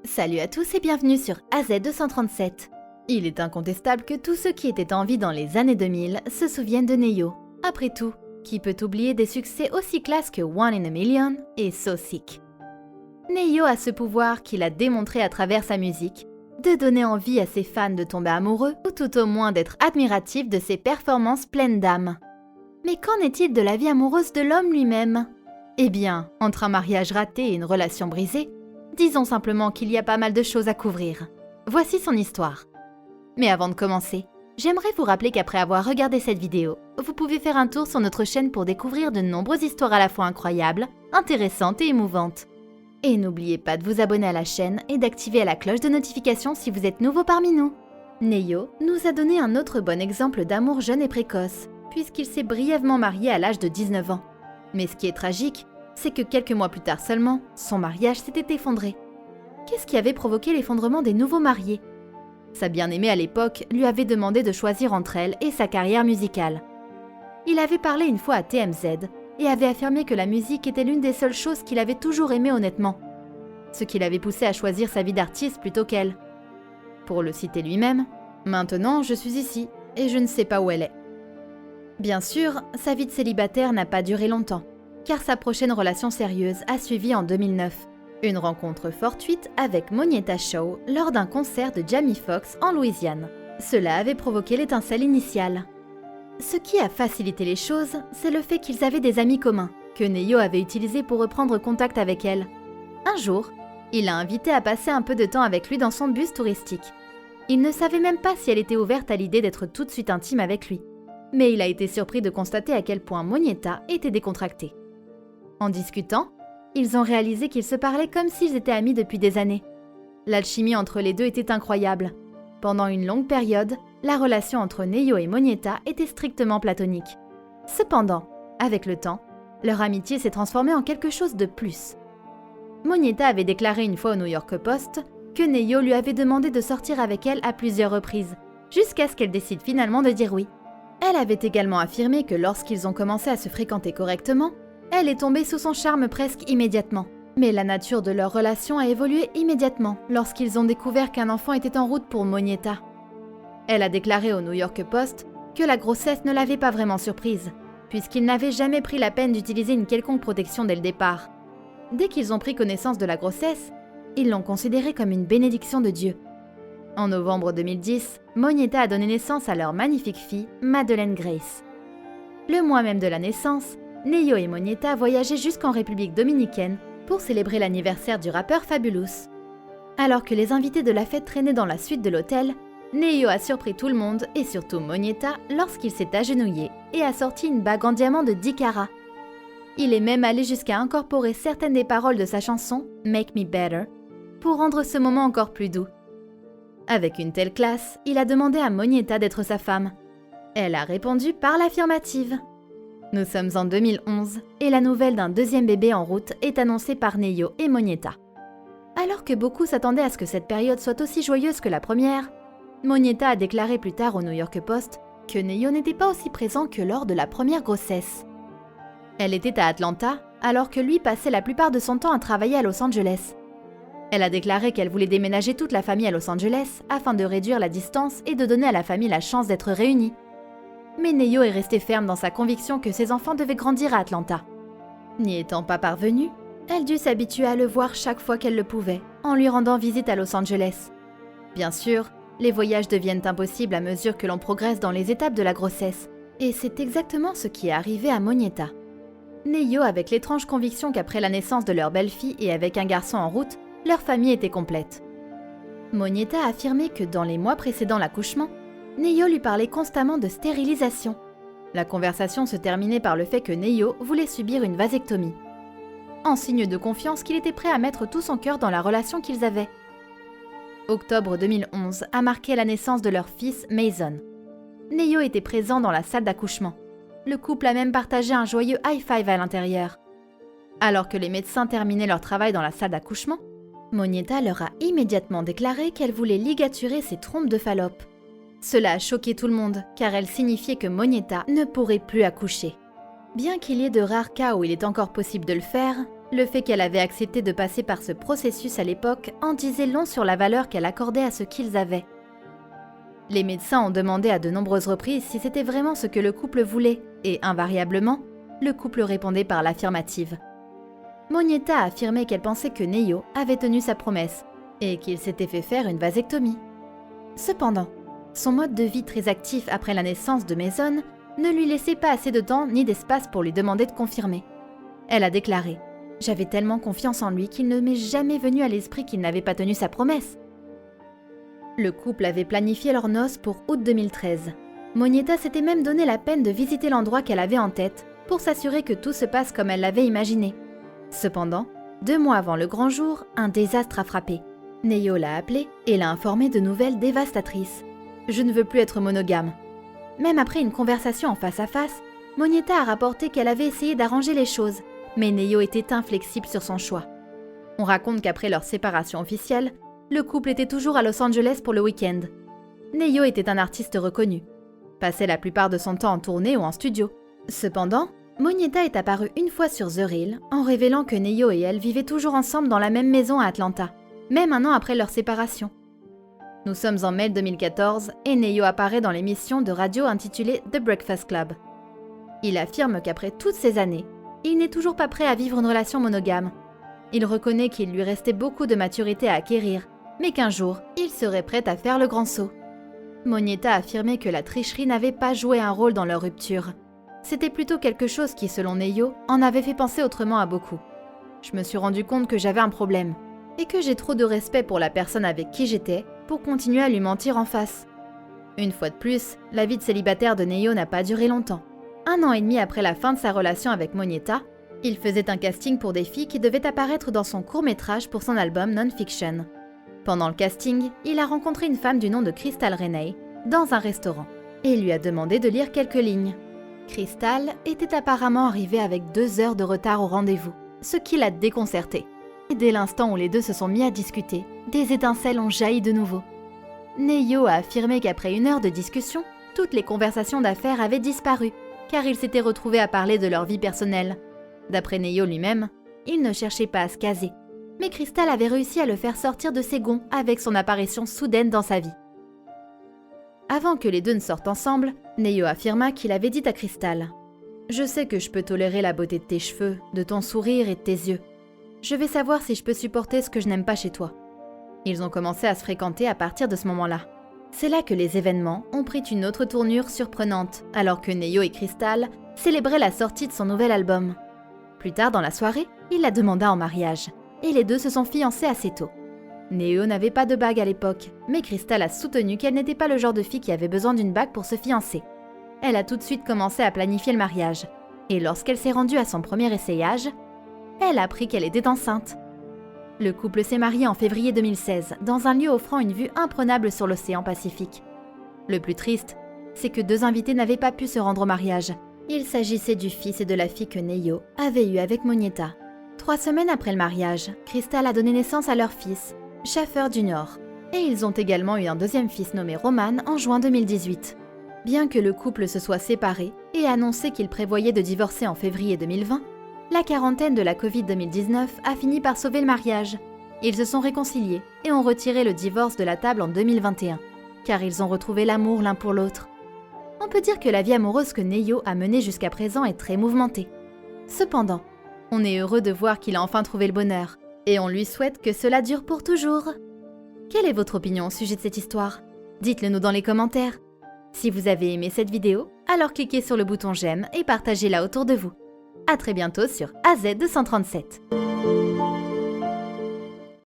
Salut à tous et bienvenue sur AZ237. Il est incontestable que tous ceux qui étaient en vie dans les années 2000 se souviennent de Neo. Après tout, qui peut oublier des succès aussi classes que One in a Million et So Sick. Neo a ce pouvoir qu'il a démontré à travers sa musique, de donner envie à ses fans de tomber amoureux ou tout au moins d'être admiratifs de ses performances pleines d'âme. Mais qu'en est-il de la vie amoureuse de l'homme lui-même ? Eh bien, entre un mariage raté et une relation brisée, disons simplement qu'il y a pas mal de choses à couvrir. Voici son histoire. Mais avant de commencer, j'aimerais vous rappeler qu'après avoir regardé cette vidéo, vous pouvez faire un tour sur notre chaîne pour découvrir de nombreuses histoires à la fois incroyables, intéressantes et émouvantes. Et n'oubliez pas de vous abonner à la chaîne et d'activer la cloche de notification si vous êtes nouveau parmi nous. Neo nous a donné un autre bon exemple d'amour jeune et précoce, puisqu'il s'est brièvement marié à l'âge de 19 ans. Mais ce qui est tragique, c'est que quelques mois plus tard seulement, son mariage s'était effondré. Qu'est-ce qui avait provoqué l'effondrement des nouveaux mariés ? Sa bien-aimée à l'époque lui avait demandé de choisir entre elle et sa carrière musicale. Il avait parlé une fois à TMZ et avait affirmé que la musique était l'une des seules choses qu'il avait toujours aimées honnêtement, ce qui l'avait poussé à choisir sa vie d'artiste plutôt qu'elle. Pour le citer lui-même, « Maintenant, je suis ici et je ne sais pas où elle est ». Bien sûr, sa vie de célibataire n'a pas duré longtemps, car sa prochaine relation sérieuse a suivi en 2009. Une rencontre fortuite avec Monietta Shaw lors d'un concert de Jamie Foxx en Louisiane. Cela avait provoqué l'étincelle initiale. Ce qui a facilité les choses, c'est le fait qu'ils avaient des amis communs, que Neo avait utilisés pour reprendre contact avec elle. Un jour, il l'a invitée à passer un peu de temps avec lui dans son bus touristique. Il ne savait même pas si elle était ouverte à l'idée d'être tout de suite intime avec lui. Mais il a été surpris de constater à quel point Monietta était décontractée. En discutant, ils ont réalisé qu'ils se parlaient comme s'ils étaient amis depuis des années. L'alchimie entre les deux était incroyable. Pendant une longue période, la relation entre Neo et Monietta était strictement platonique. Cependant, avec le temps, leur amitié s'est transformée en quelque chose de plus. Monietta avait déclaré une fois au New York Post que Neo lui avait demandé de sortir avec elle à plusieurs reprises, jusqu'à ce qu'elle décide finalement de dire oui. Elle avait également affirmé que lorsqu'ils ont commencé à se fréquenter correctement, elle est tombée sous son charme presque immédiatement. Mais la nature de leur relation a évolué immédiatement lorsqu'ils ont découvert qu'un enfant était en route pour Monietta. Elle a déclaré au New York Post que la grossesse ne l'avait pas vraiment surprise, puisqu'ils n'avaient jamais pris la peine d'utiliser une quelconque protection dès le départ. Dès qu'ils ont pris connaissance de la grossesse, ils l'ont considérée comme une bénédiction de Dieu. En novembre 2010, Monietta a donné naissance à leur magnifique fille, Madeleine Grace. Le mois même de la naissance, Neo et Monietta voyageaient jusqu'en République dominicaine pour célébrer l'anniversaire du rappeur Fabulous. Alors que les invités de la fête traînaient dans la suite de l'hôtel, Neo a surpris tout le monde et surtout Monietta lorsqu'il s'est agenouillé et a sorti une bague en diamant de 10 carats. Il est même allé jusqu'à incorporer certaines des paroles de sa chanson « Make Me Better » pour rendre ce moment encore plus doux. Avec une telle classe, il a demandé à Monietta d'être sa femme. Elle a répondu par l'affirmative. Nous sommes en 2011 et la nouvelle d'un deuxième bébé en route est annoncée par Neo et Monietta. Alors que beaucoup s'attendaient à ce que cette période soit aussi joyeuse que la première, Monietta a déclaré plus tard au New York Post que Neo n'était pas aussi présent que lors de la première grossesse. Elle était à Atlanta alors que lui passait la plupart de son temps à travailler à Los Angeles. Elle a déclaré qu'elle voulait déménager toute la famille à Los Angeles afin de réduire la distance et de donner à la famille la chance d'être réunie. Mais Neo est resté ferme dans sa conviction que ses enfants devaient grandir à Atlanta. N'y étant pas parvenue, elle dut s'habituer à le voir chaque fois qu'elle le pouvait, en lui rendant visite à Los Angeles. Bien sûr, les voyages deviennent impossibles à mesure que l'on progresse dans les étapes de la grossesse, et c'est exactement ce qui est arrivé à Monietta. Neo avec l'étrange conviction qu'après la naissance de leur belle-fille et avec un garçon en route, leur famille était complète. Monietta a affirmé que dans les mois précédant l'accouchement, Neo lui parlait constamment de stérilisation. La conversation se terminait par le fait que Neo voulait subir une vasectomie. En signe de confiance qu'il était prêt à mettre tout son cœur dans la relation qu'ils avaient. Octobre 2011 a marqué la naissance de leur fils Mason. Neo était présent dans la salle d'accouchement. Le couple a même partagé un joyeux high-five à l'intérieur. Alors que les médecins terminaient leur travail dans la salle d'accouchement, Monietta leur a immédiatement déclaré qu'elle voulait ligaturer ses trompes de Fallope. Cela a choqué tout le monde, car elle signifiait que Monietta ne pourrait plus accoucher. Bien qu'il y ait de rares cas où il est encore possible de le faire, Le fait qu'elle avait accepté de passer par ce processus à l'époque en disait long sur la valeur qu'elle accordait à ce qu'ils avaient. Les médecins ont demandé à de nombreuses reprises si c'était vraiment ce que le couple voulait, et invariablement, le couple répondait par l'affirmative. Monietta a affirmé qu'elle pensait que Neyo avait tenu sa promesse, et qu'il s'était fait faire une vasectomie. Cependant, son mode de vie très actif après la naissance de Mason ne lui laissait pas assez de temps ni d'espace pour lui demander de confirmer. Elle a déclaré « J'avais tellement confiance en lui qu'il ne m'est jamais venu à l'esprit qu'il n'avait pas tenu sa promesse. » Le couple avait planifié leurs noces pour août 2013. Monietta s'était même donné la peine de visiter l'endroit qu'elle avait en tête pour s'assurer que tout se passe comme elle l'avait imaginé. Cependant, 2 mois avant le grand jour, un désastre a frappé. Neyo l'a appelée et l'a informée de nouvelles dévastatrices. « Je ne veux plus être monogame. » Même après une conversation en face à face, Monietta a rapporté qu'elle avait essayé d'arranger les choses, mais Neyo était inflexible sur son choix. On raconte qu'après leur séparation officielle, le couple était toujours à Los Angeles pour le week-end. Neyo était un artiste reconnu, passait la plupart de son temps en tournée ou en studio. Cependant, Monietta est apparue une fois sur The Real en révélant que Neyo et elle vivaient toujours ensemble dans la même maison à Atlanta, même un an après leur séparation. Nous sommes en mai 2014 et Neyo apparaît dans l'émission de radio intitulée The Breakfast Club. Il affirme qu'après toutes ces années, il n'est toujours pas prêt à vivre une relation monogame. Il reconnaît qu'il lui restait beaucoup de maturité à acquérir, mais qu'un jour, il serait prêt à faire le grand saut. Monietta affirmait que la tricherie n'avait pas joué un rôle dans leur rupture. C'était plutôt quelque chose qui, selon Neyo, en avait fait penser autrement à beaucoup. Je me suis rendu compte que j'avais un problème, et que j'ai trop de respect pour la personne avec qui j'étais pour continuer à lui mentir en face. Une fois de plus, la vie de célibataire de Neyo n'a pas duré longtemps. 1 an et demi après la fin de sa relation avec Monietta, il faisait un casting pour des filles qui devaient apparaître dans son court-métrage pour son album Non-Fiction. Pendant le casting, il a rencontré une femme du nom de Crystal Renee dans un restaurant et lui a demandé de lire quelques lignes. Crystal était apparemment arrivée avec 2 heures de retard au rendez-vous, ce qui l'a déconcertée. Et dès l'instant où les deux se sont mis à discuter, des étincelles ont jailli de nouveau. Neyo a affirmé qu'après 1 heure de discussion, toutes les conversations d'affaires avaient disparu, car ils s'étaient retrouvés à parler de leur vie personnelle. D'après Neyo lui-même, il ne cherchait pas à se caser. Mais Crystal avait réussi à le faire sortir de ses gonds avec son apparition soudaine dans sa vie. Avant que les deux ne sortent ensemble, Neyo affirma qu'il avait dit à Crystal « Je sais que je peux tolérer la beauté de tes cheveux, de ton sourire et de tes yeux. Je vais savoir si je peux supporter ce que je n'aime pas chez toi. » Ils ont commencé à se fréquenter à partir de ce moment-là. C'est là que les événements ont pris une autre tournure surprenante, alors que Neyo et Crystal célébraient la sortie de son nouvel album. Plus tard dans la soirée, il la demanda en mariage, et les deux se sont fiancés assez tôt. Neyo n'avait pas de bague à l'époque, mais Crystal a soutenu qu'elle n'était pas le genre de fille qui avait besoin d'une bague pour se fiancer. Elle a tout de suite commencé à planifier le mariage, et lorsqu'elle s'est rendue à son premier essayage, elle a appris qu'elle était enceinte. Le couple s'est marié en février 2016, dans un lieu offrant une vue imprenable sur l'océan Pacifique. Le plus triste, c'est que 2 invités n'avaient pas pu se rendre au mariage. Il s'agissait du fils et de la fille que Neyo avait eu avec Monietta. 3 semaines après le mariage, Crystal a donné naissance à leur fils, Schaffer Jr. Et ils ont également eu un 2e fils nommé Roman en juin 2018. Bien que le couple se soit séparé et annoncé qu'il prévoyait de divorcer en février 2020, la quarantaine de la Covid-2019 a fini par sauver le mariage. Ils se sont réconciliés et ont retiré le divorce de la table en 2021, car ils ont retrouvé l'amour l'un pour l'autre. On peut dire que la vie amoureuse que Neyo a menée jusqu'à présent est très mouvementée. Cependant, on est heureux de voir qu'il a enfin trouvé le bonheur, et on lui souhaite que cela dure pour toujours. Quelle est votre opinion au sujet de cette histoire? Dites-le nous dans les commentaires. Si vous avez aimé cette vidéo, alors cliquez sur le bouton j'aime et partagez-la autour de vous. À très bientôt sur AZ237.